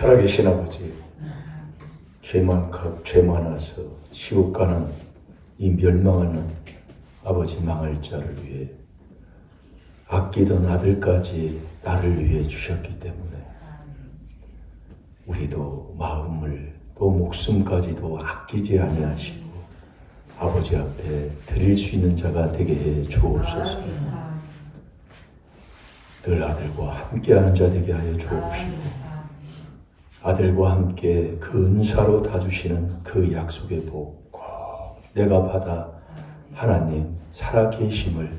살아계신 아버지, 죄 많아서 지옥 가는 이 멸망하는 아버지 망할 자를 위해 아끼던 아들까지 나를 위해 주셨기 때문에 우리도 마음을 또 목숨까지도 아끼지 아니하시고 아버지 앞에 드릴 수 있는 자가 되게 해 주옵소서. 늘 아들과 함께하는 자 되게 하여 주옵시고 아들과 함께 그 은사로 다 주시는 그 약속의 복 꼭 내가 받아 하나님 살아계심을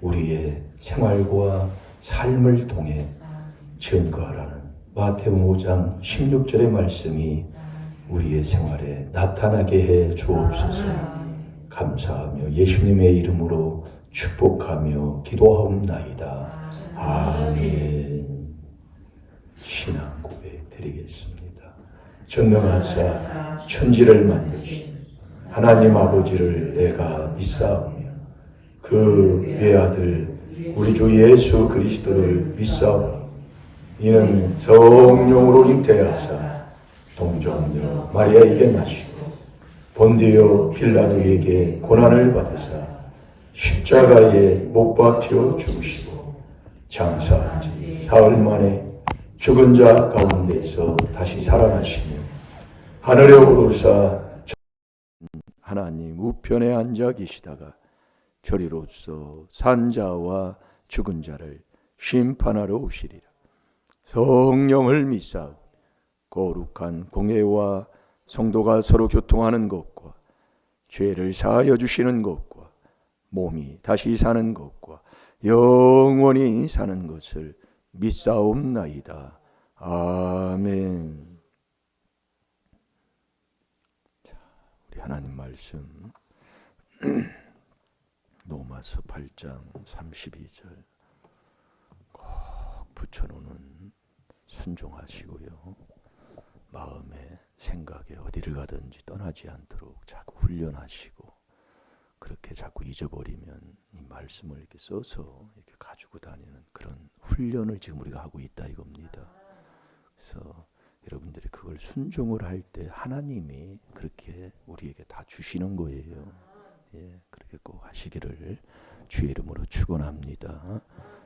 우리의 생활과 삶을 통해 증거하라는 마태복음 5장 16절의 말씀이 우리의 생활에 나타나게 해 주옵소서. 감사하며 예수님의 이름으로 축복하며 기도하옵나이다. 아멘. 신앙 고백 드리겠습니다. 전능하사 천지를 만드신 하나님 아버지를 내가 믿사오며 그 외아들 우리 주 예수 그리스도를 믿사오니 이는 성령으로 잉태하사 동정녀 마리아에게 나시고 본디오 빌라도에게 고난을 받으사 십자가에 못 박혀 죽으시고 장사한 지 사흘 만에 죽은 자 가운데서 다시 살아나시며 하늘에 오르사 하나님 우편에 앉아 계시다가 저리로서 산 자와 죽은 자를 심판하러 오시리라. 성령을 믿사오. 거룩한 공예와 성도가 서로 교통하는 것과 죄를 사하여 주시는 것과 몸이 다시 사는 것과 영원히 사는 것을 믿사옵나이다. 아멘. 자, 우리 하나님 말씀 로마서 8장 32절 꼭 붙여놓는 순종하시고요. 마음에 생각에 어디를 가든지 떠나지 않도록 자꾸 훈련하시고 그렇게 자꾸 잊어버리면 이 말씀을 이렇게 써서 이렇게 가지고 다니는 그런 훈련을 지금 우리가 하고 있다 이겁니다. 그래서 여러분들이 그걸 순종을 할 때 하나님이 그렇게 우리에게 다 주시는 거예요. 예, 그렇게 꼭 하시기를 주의 이름으로 축원합니다.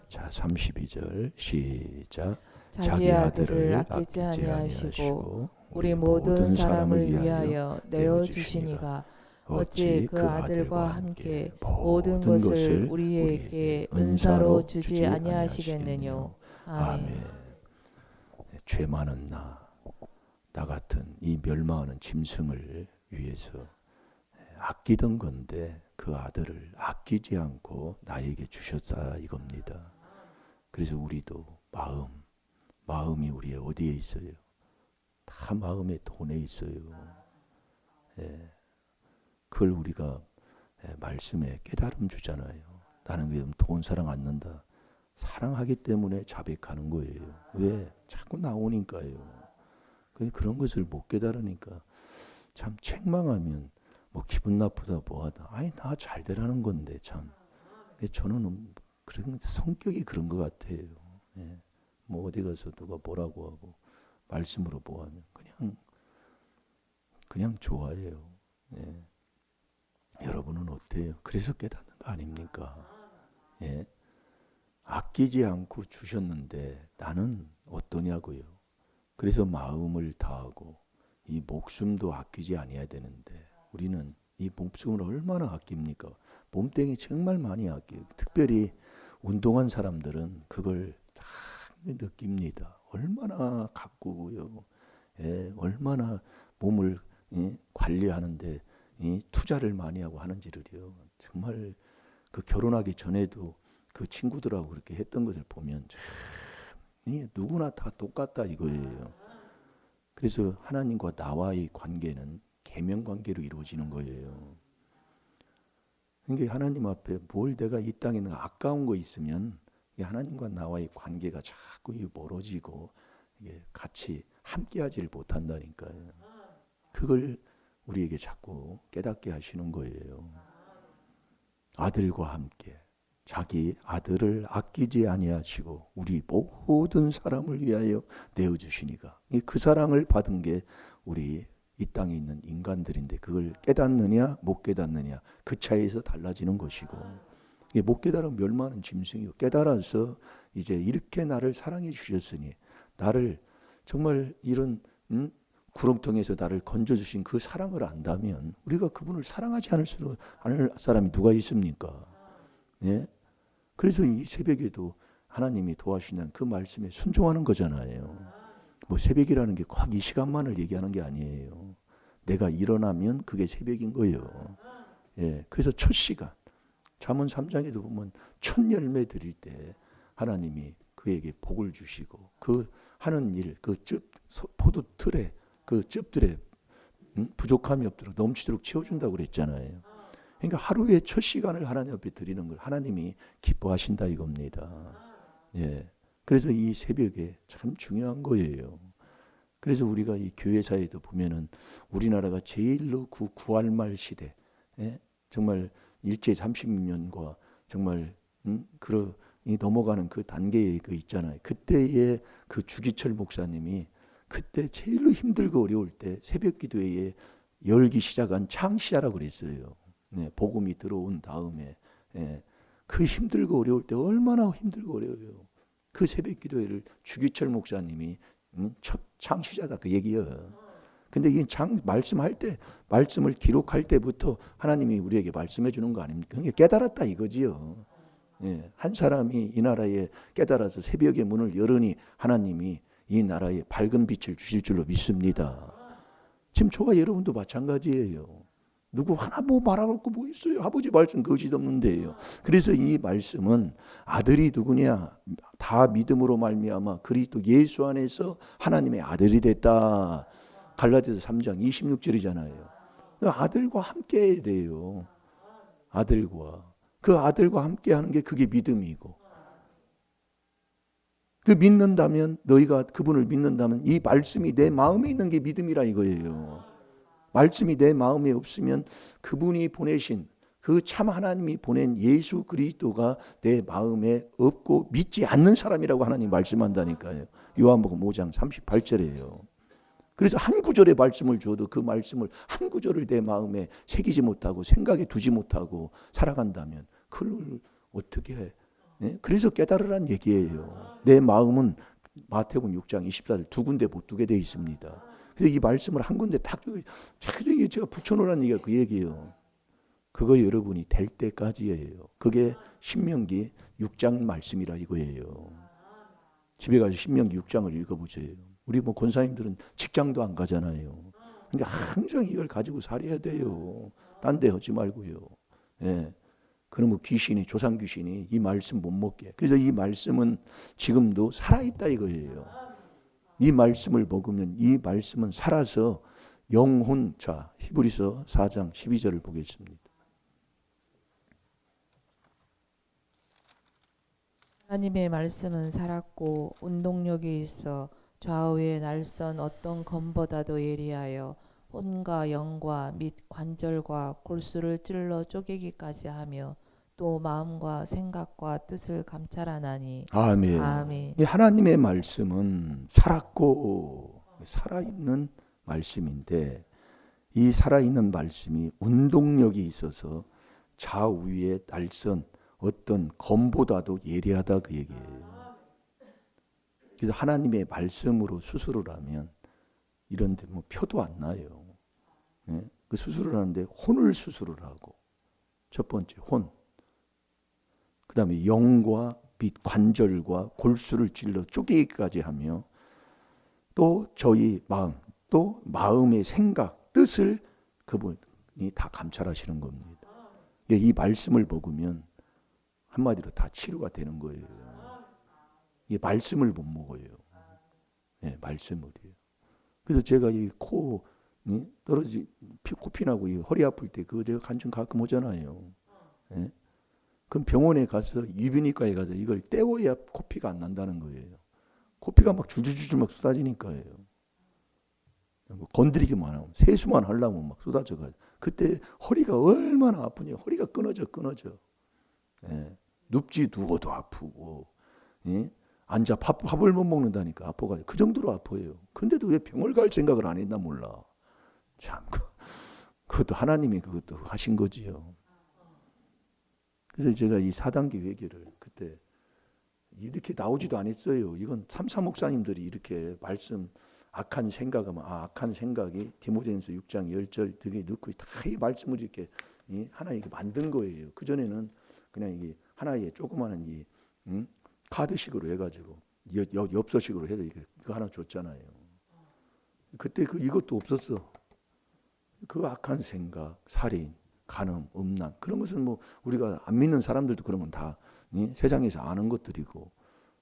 자, 32절 시작. 자기 아들을 아끼지 아니하시고 우리 모든 사람을 위하여 내어 주시니가 어찌 그 아들과 함께 모든 것을 우리에게 은사로 주지 아니하시겠느뇨. 아멘. 죄 많은 나 같은 이 멸망하는 짐승을 위해서 아끼던 건데 그 아들을 아끼지 않고 나에게 주셨다 이겁니다. 그래서 우리도 마음이 우리의 어디에 있어요? 다 마음의 돈에 있어요. 예. 그걸 우리가 말씀에 깨달음 주잖아요. 나는 그럼 돈 사랑 않는다. 사랑하기 때문에 자백하는 거예요. 왜? 자꾸 나오니까요. 그런 것을 못 깨달으니까 참 책망하면 뭐 기분 나쁘다 뭐하다. 아니 나 잘 되라는 건데 참. 저는 그런 성격이 그런 것 같아요. 예. 뭐 어디 가서 누가 뭐라고 하고 말씀으로 뭐하면 그냥 좋아해요. 예. 여러분은 어때요? 그래서 깨닫는 거 아닙니까? 예. 아끼지 않고 주셨는데 나는 어떠냐고요. 그래서 마음을 다하고 이 목숨도 아끼지 아니해야 되는데 우리는 이 목숨을 얼마나 아낍니까? 몸뚱이 정말 많이 아껴요. 특별히 운동한 사람들은 그걸 다 느낍니다. 얼마나 가꾸고요. 예, 얼마나 몸을 관리하는데 투자를 많이 하고 하는지를요. 정말 그 결혼하기 전에도 그 친구들하고 그렇게 했던 것을 보면 참 누구나 다 똑같다 이거예요. 그래서 하나님과 나와의 관계는 계명 관계로 이루어지는 거예요. 그러니까 하나님 앞에 뭘 내가 이 땅에 있는 아까운 거 있으면 하나님과 나와의 관계가 자꾸 멀어지고 이게 같이 함께하지를 못한다니까요. 그걸 우리에게 자꾸 깨닫게 하시는 거예요. 아들과 함께 자기 아들을 아끼지 아니하시고 우리 모든 사람을 위하여 내어 주시니가. 그 사랑을 받은 게 우리 이 땅에 있는 인간들인데 그걸 깨닫느냐 못 깨닫느냐 그 차이에서 달라지는 것이고, 이게 못 깨달으면 멸망하는 짐승이고, 깨달아서 이제 이렇게 나를 사랑해 주셨으니 나를 정말 이런 구렁텅이에서 나를 건져주신 그 사랑을 안다면 우리가 그분을 사랑하지 않을 사람이 누가 있습니까? 예? 그래서 이 새벽에도 하나님이 도와주시는 그 말씀에 순종하는 거잖아요. 뭐 새벽이라는 게 꼭 이 시간만을 얘기하는 게 아니에요. 내가 일어나면 그게 새벽인 거예요. 예, 그래서 첫 시간 잠언 3장에도 보면 첫 열매 드릴 때 하나님이 그에게 복을 주시고 그 하는 일, 그 포도 틀에 그 즙들에 부족함이 없도록 넘치도록 채워준다고 그랬잖아요. 그러니까 하루의 첫 시간을 하나님 앞에 드리는 걸 하나님이 기뻐하신다 이겁니다. 예. 그래서 이 새벽에 참 중요한 거예요. 그래서 우리가 이 교회사에도 보면은 우리나라가 제일로 구할말 시대, 예? 정말 일제 36년과 정말 넘어가는 그 단계에 그 있잖아요. 그때의 그 주기철 목사님이 그때 제일로 힘들고 어려울 때 새벽 기도회에 열기 시작한 창시자라고 그랬어요. 네, 복음이 들어온 다음에 그 힘들고 어려울 때 얼마나 힘들고 어려워요. 그 새벽 기도회를 주기철 목사님이 첫 창시자다 그 얘기예요. 근데 이 말씀할 때, 말씀을 기록할 때부터 하나님이 우리에게 말씀해 주는 거 아닙니까? 그게 깨달았다 이거지요. 예, 한 사람이 이 나라에 깨달아서 새벽의 문을 열으니 하나님이 이 나라에 밝은 빛을 주실 줄로 믿습니다. 지금 저와 여러분도 마찬가지예요. 누구 하나 뭐 말할 거 뭐 있어요? 아버지 말씀 거짓 없는데요. 그래서 이 말씀은 아들이 누구냐? 다 믿음으로 말미암아 그리스도 예수 안에서 하나님의 아들이 됐다. 갈라디아서 3장 26절이잖아요. 아들과 함께 해야 돼요. 아들과. 그 아들과 함께 하는 게 그게 믿음이고. 그 믿는다면 너희가 그분을 믿는다면 이 말씀이 내 마음에 있는 게 믿음이라 이거예요. 말씀이 내 마음에 없으면 그분이 보내신 그 참 하나님이 보낸 예수 그리스도가 내 마음에 없고 믿지 않는 사람이라고 하나님 말씀한다니까요. 요한복음 5장 38절이에요. 그래서 한 구절의 말씀을 줘도 그 말씀을 한 구절을 내 마음에 새기지 못하고 생각에 두지 못하고 살아간다면 그걸 어떻게 해? 네? 그래서 깨달으란 얘기예요. 내 마음은 마태복음 6장 24절 두 군데 못 두게 돼 있습니다. 그래서 이 말씀을 한 군데 딱 제가 붙여놓으라는 얘기가 그 얘기예요. 그거 여러분이 될 때까지예요. 그게 신명기 6장 말씀이라 이거예요. 집에 가서 신명기 6장을 읽어보세요. 우리 뭐 권사님들은 직장도 안 가잖아요. 그러니까 항상 이걸 가지고 살아야 돼요. 딴 데 하지 말고요. 예. 그러면 귀신이, 조상 귀신이 이 말씀 못 먹게. 그래서 이 말씀은 지금도 살아있다 이거예요. 이 말씀을 먹으면 이 말씀은 살아서 영혼, 자 히브리서 4장 12절을 보겠습니다. 하나님의 말씀은 살았고 운동력이 있어 좌우의 날선 어떤 검보다도 예리하여 혼과 영과 및 관절과 골수를 찔러 쪼개기까지 하며 또 마음과 생각과 뜻을 감찰하나니. 아멘. 아멘. 이 하나님의 말씀은 살았고 살아있는 말씀인데 이 살아있는 말씀이 운동력이 있어서 좌우의 날선 어떤 검보다도 예리하다 그 얘기예요. 그래서 하나님의 말씀으로 수술을 하면 이런데 뭐 표도 안 나요. 네? 그 수술을 하는데 혼을 수술을 하고 첫 번째 혼, 그 다음에 영과 및 관절과 골수를 찔러 쪼개기까지 하며 또 저희 마음, 또 마음의 생각, 뜻을 그분이 다 감찰하시는 겁니다. 이 말씀을 먹으면 한마디로 다 치료가 되는 거예요. 이 말씀을 못 먹어요. 네, 말씀을요. 그래서 제가 이 코 떨어지 코피 나고 이 허리 아플 때 그거 제가 간증 가끔 오잖아요. 네? 그럼 병원에 가서 유비인과에 가서 이걸 떼어야 코피가 안 난다는 거예요. 코피가 막 줄줄줄 막 쏟아지니까요. 건드리기만 하면 세수만 하려면 막 쏟아져가지고 그때 허리가 얼마나 아프냐. 허리가 끊어져. 예. 눕지 누워도 아프고, 예? 앉아 밥을 못 먹는다니까 아파가지고 그 정도로 아파요. 근데도 왜 병을 갈 생각을 안 했나 몰라. 참 그것도 하나님이 그것도 하신 거지요. 그래서 제가 이 4단계 회개를 그때 이렇게 나오지도 않았어요. 이건 삼사 목사님들이 이렇게 말씀 악한 생각하면 악한 생각이 디모데전서 6장 10절 되게 넣고 다 이 말씀을 이렇게 하나 이게 만든 거예요. 그 전에는 그냥 이게 하나의 조그마한 이 카드식으로 해가지고 엽서식으로 해서 이거 하나 줬잖아요. 그때 이것도 없었어. 그 악한 생각, 살인, 간음, 음란 그런 것은 뭐 우리가 안 믿는 사람들도 그런 건 다 세상에서 아는 것들이고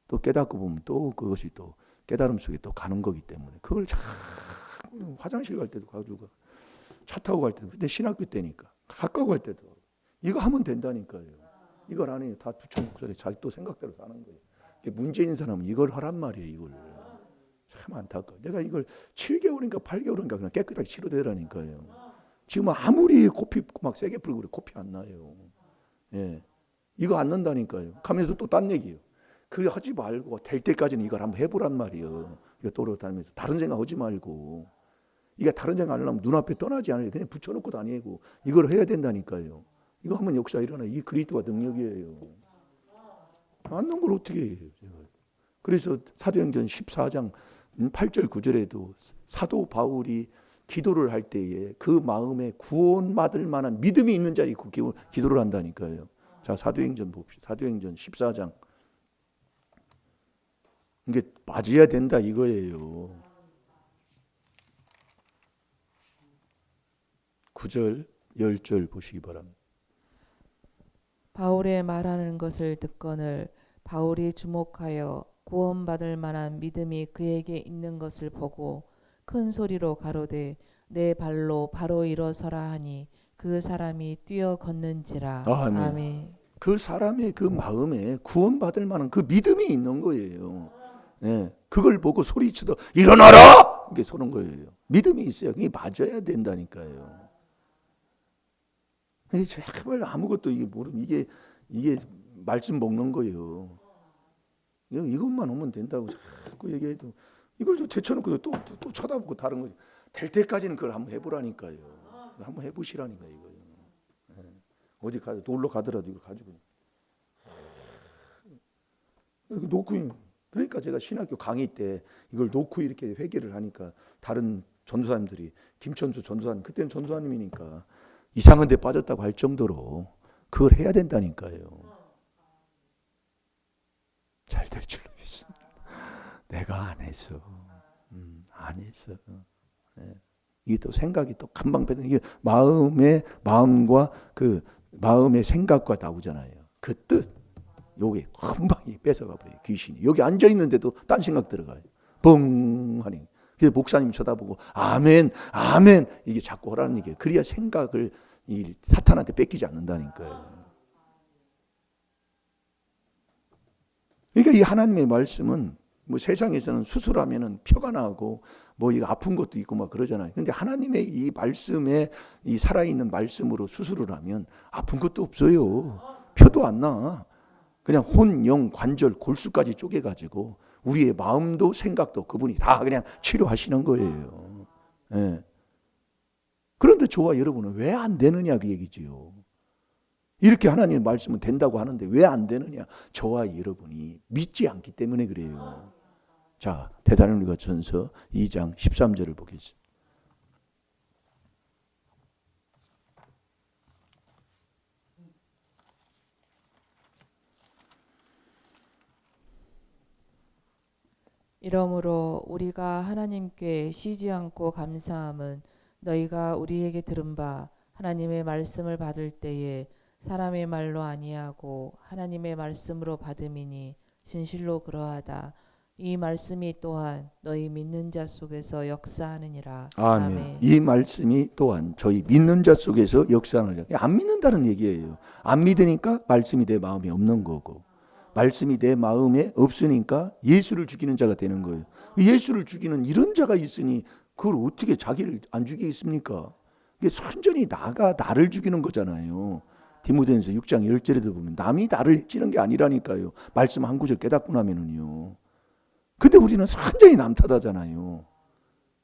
또 깨닫고 보면 또 그것이 또 깨달음 속에 또 가는 거기 때문에 그걸 참 화장실 갈 때도 가지고 차 타고 갈 때도 근데 신학교 때니까 가까워 갈 때도 이거 하면 된다니까요. 이걸 안 해요. 다 붙여놓고 자기 또 생각대로 사는 거예요. 문제인 사람은 이걸 하란 말이에요. 이걸 참 안타까워. 내가 이걸 7개월인가 8개월인가 그냥 깨끗하게 치료되라니까요. 지금 아무리 코피 막 세게 풀고 그래 코피 안 나요. 예, 이거 안 난다니까요. 가면서 또 딴 얘기예요. 그거 하지 말고 될 때까지는 이걸 한번 해보란 말이에요. 이거 돌아다니면서 다른 생각 하지 말고 이게 다른 생각 안 하려면 눈앞에 떠나지 않으려 그냥 붙여놓고 다니고 이걸 해야 된다니까요. 이거 하면 역사 일어나. 이 그리스도가 능력이에요. 맞는 걸 어떻게 해요? 그래서 사도행전 14장 8절 9절에도 사도 바울이 기도를 할 때에 그 마음에 구원받을 만한 믿음이 있는 자에 기도를 한다니까요. 자, 사도행전 봅시다. 사도행전 14장. 이게 맞아야 된다 이거예요. 9절, 10절 보시기 바랍니다. 바울의 말하는 것을 듣거늘 바울이 주목하여 구원받을 만한 믿음이 그에게 있는 것을 보고 큰 소리로 가로되 내 발로 바로 일어서라 하니 그 사람이 뛰어 걷는지라. 아멘. 아멘. 그 사람의 그 마음에 구원받을 만한 그 믿음이 있는 거예요. 네, 그걸 보고 소리치더 일어나라! 이게 소는 거예요. 믿음이 있어야 그게 맞아야 된다니까요. 제발 아무것도 이게 모르면 이게 말씀 먹는 거예요. 이것만 오면 된다고 자꾸 얘기해도 이걸 또 제쳐놓고 또 쳐다보고 다른 거 될 때까지는 그걸 한번 해보라니까요. 한번 해보시라니까요. 이거요. 네. 어디 가 놀러 가더라도 이걸 가지고 놓고 그러니까 제가 신학교 강의 때 이걸 놓고 이렇게 회개를 하니까 다른 전도사님들이 김천수 전도사님 그때는 전도사님이니까 이상한 데 빠졌다고 할 정도로 그걸 해야 된다니까요. 잘 될 줄로 믿습니다. 내가 안 했어. 안 했어. 네. 이게 또 생각이 또 금방 빼는 이게 마음과 그 마음의 생각과 나오잖아요. 그 뜻. 요게 금방 뺏어가 버려요. 귀신이. 여기 앉아 있는데도 딴 생각 들어가요. 뻥 하니. 그래서 목사님 쳐다보고 아멘, 아멘 이게 자꾸 하라는 얘기예요. 그래야 생각을 이 사탄한테 뺏기지 않는다니까요. 그러니까 이 하나님의 말씀은 뭐 세상에서는 수술하면은 표가 나고 뭐 이거 아픈 것도 있고 막 그러잖아요. 근데 하나님의 이 말씀에 이 살아있는 말씀으로 수술을 하면 아픈 것도 없어요. 표도 안 나. 그냥 혼, 영, 관절, 골수까지 쪼개가지고 우리의 마음도 생각도 그분이 다 그냥 치료하시는 거예요. 예. 그런데 저와 여러분은 왜 안 되느냐 그 얘기지요. 이렇게 하나님의 말씀은 된다고 하는데 왜 안 되느냐. 저와 여러분이 믿지 않기 때문에 그래요. 자, 데살로니가 전서 2장 13절을 보겠습니다. 이러므로 우리가 하나님께 쉬지 않고 감사함은 너희가 우리에게 들은 바 하나님의 말씀을 받을 때에 사람의 말로 아니하고 하나님의 말씀으로 받음이니 진실로 그러하다. 이 말씀이 또한 너희 믿는 자 속에서 역사하느니라. 아멘. 아멘. 이 말씀이 또한 저희 믿는 자 속에서 역사하느니라. 안 믿는다는 얘기예요. 안 믿으니까 말씀이 내 마음에 없는 거고 말씀이 내 마음에 없으니까 예수를 죽이는 자가 되는 거예요. 예수를 죽이는 이런 자가 있으니 그걸 어떻게 자기를 안 죽이겠습니까? 이게 순전히 나가 나를 죽이는 거잖아요. 디모데전서 6장 10절에도 보면 남이 나를 찌는 게 아니라니까요. 말씀 한 구절 깨닫고 나면은요. 근데 우리는 완전히 남 탓하잖아요.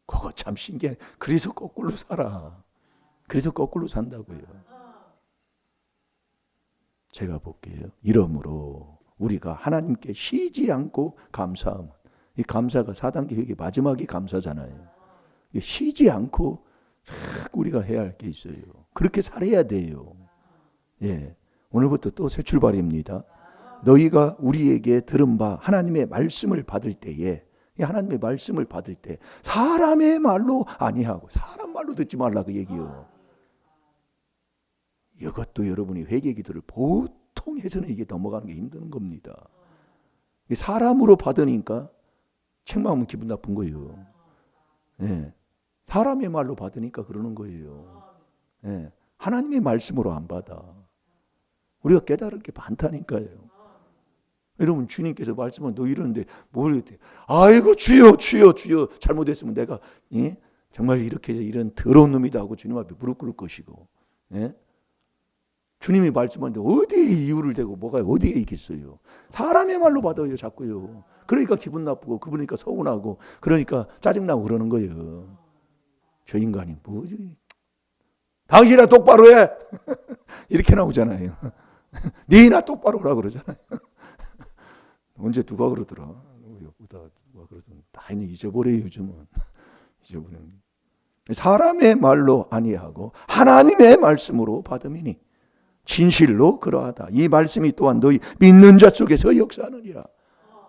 그거 참 신기해. 그래서 거꾸로 살아. 그래서 거꾸로 산다고요. 제가 볼게요. 이러므로 우리가 하나님께 쉬지 않고 감사함. 이 감사가 4단계 회개 마지막이 감사잖아요. 쉬지 않고 우리가 해야 할 게 있어요. 그렇게 살아야 돼요. 예, 오늘부터 또 새 출발입니다. 너희가 우리에게 들은 바 하나님의 말씀을 받을 때에, 하나님의 말씀을 받을 때 사람의 말로 아니하고, 사람 말로 듣지 말라 그 얘기요. 이것도 여러분이 회개기도를 보통 해서는 이게 넘어가는 게 힘든 겁니다. 사람으로 받으니까 책망하면 기분 나쁜 거예요. 예, 사람의 말로 받으니까 그러는 거예요. 예, 하나님의 말씀으로 안 받아. 우리가 깨달을 게 많다니까요. 여러분, 주님께서 말씀은 너 이러는데 뭘 이렇게, 아이고 주여 주여 주여, 잘못했으면 내가 정말 이렇게 이런 더러운 놈이다 하고 주님 앞에 무릎 꿇을 것이고, 주님이 말씀하는데 어디에 이유를 대고 뭐가 어디에 있겠어요. 사람의 말로 받아요 자꾸요. 그러니까 기분 나쁘고, 그러니까 서운하고, 그러니까 짜증나고 그러는 거예요. 저 인간이 뭐지? 당신아 똑바로 해. 이렇게 나오잖아요. 네나 똑바로 하라 그러잖아요. 언제 누가 그러더라? 누가 그러더라? 다 잊어버려요 요즘은. 잊어버리는. 사람의 말로 아니하고 하나님의 말씀으로 받음이니 진실로 그러하다. 이 말씀이 또한 너희 믿는 자 속에서 역사하느니라.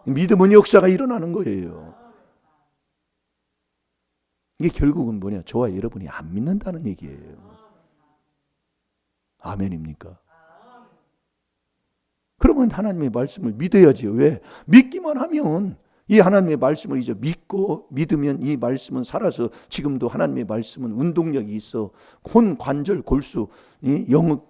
믿음은 역사가 일어나는 거예요. 이게 결국은 뭐냐? 저와 여러분이 안 믿는다는 얘기예요. 아멘입니까? 그러면 하나님의 말씀을 믿어야죠. 왜? 믿기만 하면, 이 하나님의 말씀을 이제 믿고 믿으면 이 말씀은 살아서, 지금도 하나님의 말씀은 운동력이 있어 혼, 관절, 골수, 영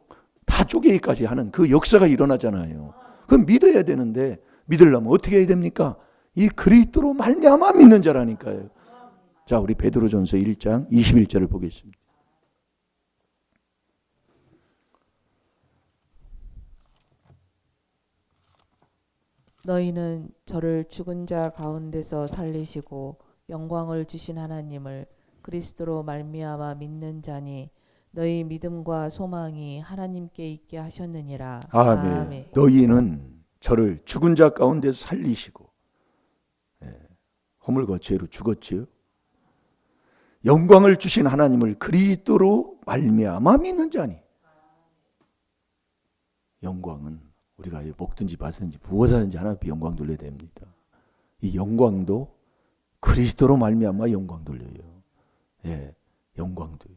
다 쪼개기까지 하는 그 역사가 일어나잖아요. 그럼 믿어야 되는데, 믿으려면 어떻게 해야 됩니까? 이 그리스도로 말미암아 믿는 자라니까요. 자, 우리 베드로전서 1장 21절을 보겠습니다. 너희는 저를 죽은 자 가운데서 살리시고 영광을 주신 하나님을 그리스도로 말미암아 믿는 자니 너희 믿음과 소망이 하나님께 있게 하셨느니라. 아멘. 아멘. 너희는 저를 죽은 자 가운데서 살리시고, 허물과 죄로 죽었지요. 영광을 주신 하나님을 그리스도로 말미암아 믿는 자니. 영광은 우리가 먹든지 마든지 무엇 하든지 하나님 앞에 영광 돌려야 됩니다. 이 영광도 그리스도로 말미암아 영광 돌려요. 예, 영광도.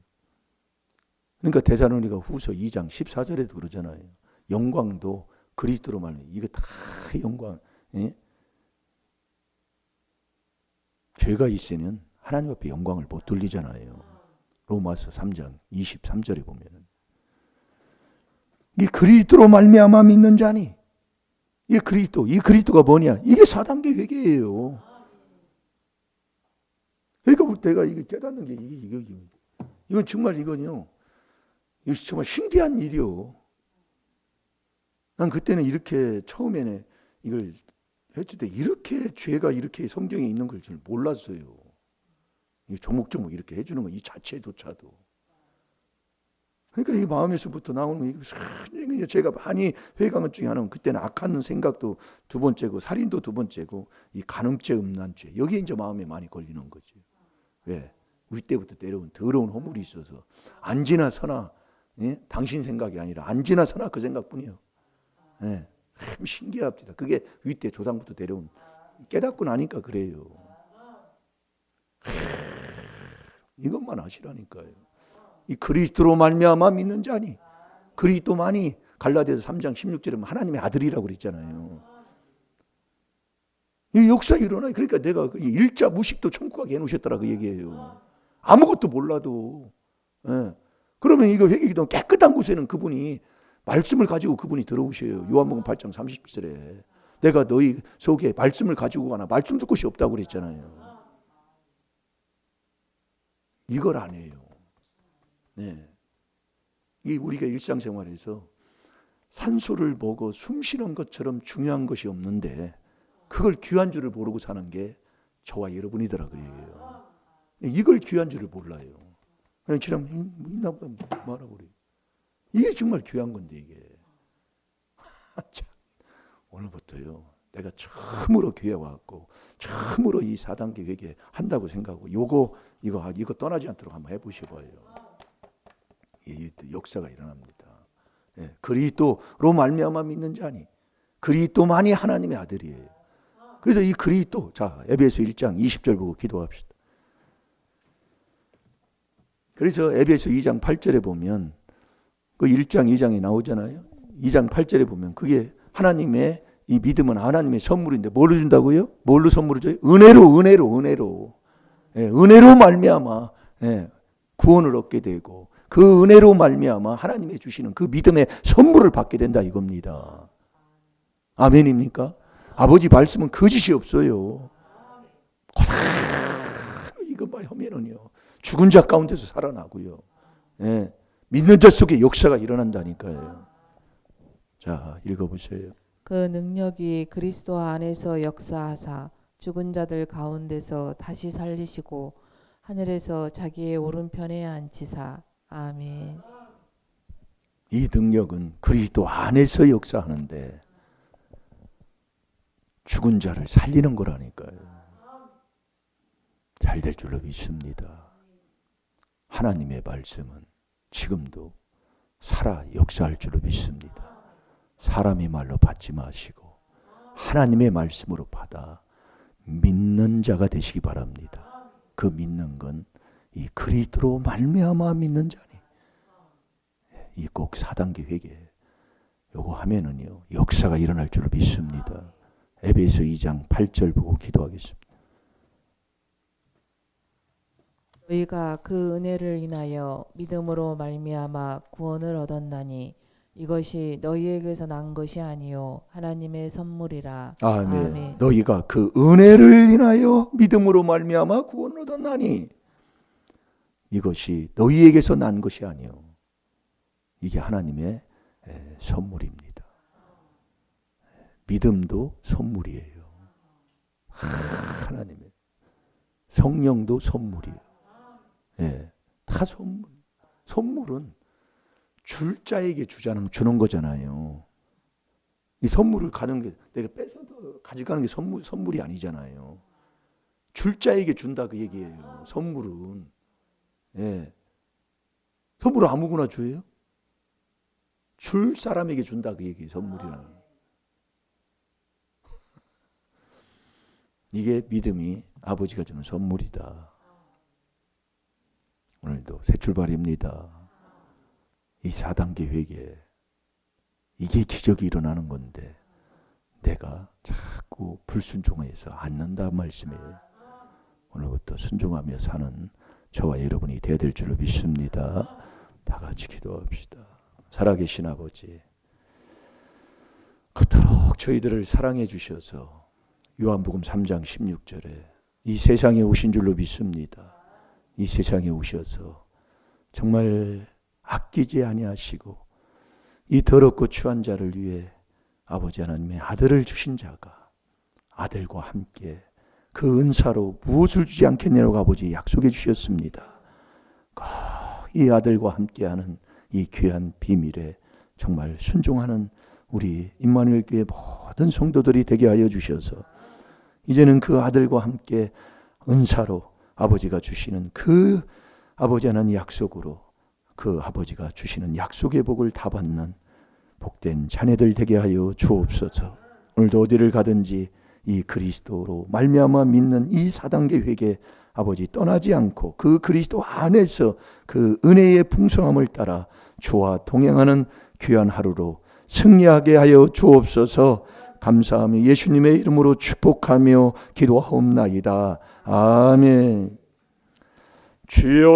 그러니까 데살로니가 후서 2장 14절에도 그러잖아요. 영광도 그리스도로 말미암아. 이거 다 영광. 예? 죄가 있으면 하나님 앞에 영광을 못 돌리잖아요. 로마서 3장 23절에 보면은. 이 그리스도로 말미암아 믿는 자니. 이 그리스도가 뭐냐? 이게 4단계 회개예요. 그러니까 내가 이거 깨닫는 게 이건 정말 이거 정말 신기한 일이요. 난 그때는 이렇게 처음에는 이걸 했을 때 이렇게 죄가 이렇게 성경에 있는 걸 줄 몰랐어요. 이게 조목조목 이렇게 해주는 거 이 자체조차도. 그러니까 이 마음에서부터 나오는 거, 제가 많이 회개한 중에 하나는 그때는 악한 생각도 두 번째고 살인도 두 번째고 이 간음죄, 음란죄, 여기에 이제 마음에 많이 걸리는 거지. 왜? 우리 때부터 내려온 더러운 허물이 있어서 안지나 서나, 당신 생각이 아니라 안지나 서나 그 생각뿐이요. 참 신기합니다. 그게 윗대 조상부터 내려온, 깨닫고 나니까 그래요. 이것만 아시라니까요. 이 그리스도로 말미암아 믿는 자니. 그리스도만이 갈라디아서 3장 16절에 하나님의 아들이라고 그랬잖아요. 이 역사 일어나요. 그러니까 내가 일자 무식도 천국 가게 해놓으셨더라 그 얘기예요. 아무것도 몰라도. 그러면 이거 회개기도 깨끗한 곳에는 그분이 말씀을 가지고 그분이 들어오셔요. 요한복음 8장 30절에 내가 너희 속에 말씀을 가지고 가나 말씀 듣 곳이 없다고 그랬잖아요. 이걸 안 해요. 네. 이 우리가 일상생활에서 산소를 보고 숨 쉬는 것처럼 중요한 것이 없는데 그걸 귀한 줄을 모르고 사는 게 저와 여러분이더라고요. 이걸 귀한 줄을 몰라요. 그냥 지나면 있나 보다 말아버려요. 이게 정말 귀한 건데 이게. 참, 오늘부터요. 내가 처음으로 교회 와갖고 처음으로 이 4단계 회개 한다고 생각하고 이거 떠나지 않도록 한번 해보셔봐요. 이 역사가 일어납니다. 예, 그리스도로 말미암아 믿는 자니 그리스도만이 하나님의 아들이에요. 그래서 이 그리스도, 자 에베소 1장 20절 보고 기도합시다. 그래서 에베소 2장 8절에 보면 그 1장 2장에 나오잖아요. 2장 8절에 보면 그게 하나님의 이 믿음은 하나님의 선물인데 뭘로 준다고요? 뭘로 선물을 줘요? 은혜로. 예, 은혜로 말미암아 구원을 얻게 되고 그 은혜로 말미암아 하나님이 주시는 그 믿음의 선물을 받게 된다 이겁니다. 아멘입니까? 아버지 말씀은 거짓이 없어요. 이것만 하면은요 죽은 자 가운데서 살아나고요. 예, 믿는 자 속에 역사가 일어난다니까요. 자 읽어보세요. 그 능력이 그리스도 안에서 역사하사 죽은 자들 가운데서 다시 살리시고 하늘에서 자기의 오른편에 앉히사. 아멘. 이 능력은 그리스도 안에서 역사하는데 죽은 자를 살리는 거라니까요. 잘 될 줄로 믿습니다. 하나님의 말씀은 지금도 살아 역사할 줄로 믿습니다. 사람의 말로 받지 마시고 하나님의 말씀으로 받아 믿는 자가 되시기 바랍니다. 그 믿는 건 이 그리스도로 말미암아 믿는 자니 이 꼭 4단계 회개 요거 하면은요 역사가 일어날 줄로 믿습니다. 에베소 2장 8절 보고 기도하겠습니다. 너희가 그 은혜를 인하여 믿음으로 말미암아 구원을 얻었나니 이것이 너희에게서 난 것이 아니요 하나님의 선물이라. 아멘. 아멘. 너희가 그 은혜를 인하여 믿음으로 말미암아 구원을 얻었나니 이것이 너희에게서 난 것이 아니요 이게 하나님의 선물입니다. 믿음도 선물이에요. 하나님의 성령도 선물이에요. 예, 다 선물. 선물은 줄 자에게 주는 거잖아요. 이 선물을 가는 게 내가 뺏어도 가져가는 게 선물이 아니잖아요. 줄 자에게 준다 그 얘기예요. 선물은. 예. 선물을 아무거나 줘요? 줄 사람에게 준다 그 얘기예요. 선물이라는. 이게 믿음이 아버지가 주는 선물이다. 오늘도 새 출발입니다. 이 4단계 회개 이게 기적이 일어나는 건데 내가 자꾸 불순종해서 않는다 말씀이에요. 오늘부터 순종하며 사는 저와 여러분이 되어야 될 줄로 믿습니다. 다 같이 기도합시다. 살아계신 아버지 그토록 저희들을 사랑해 주셔서 요한복음 3장 16절에 이 세상에 오신 줄로 믿습니다. 이 세상에 오셔서 정말 아끼지 아니하시고 이 더럽고 추한 자를 위해 아버지 하나님의 아들을 주신 자가 아들과 함께 그 은사로 무엇을 주지 않겠냐고 아버지 약속해 주셨습니다. 이 아들과 함께하는 이 귀한 비밀에 정말 순종하는 우리 임마누엘 교회 모든 성도들이 되게 하여 주셔서 이제는 그 아들과 함께 은사로 아버지가 주시는 그 아버지 하나님 약속으로 그 아버지가 주시는 약속의 복을 다 받는 복된 자녀들 되게 하여 주옵소서. 오늘도 어디를 가든지 이 그리스도로 말미암아 믿는 이 4단계 회개 아버지 떠나지 않고 그 그리스도 안에서 그 은혜의 풍성함을 따라 주와 동행하는 귀한 하루로 승리하게 하여 주옵소서. 감사하며 예수님의 이름으로 축복하며 기도하옵나이다. 아멘. 주여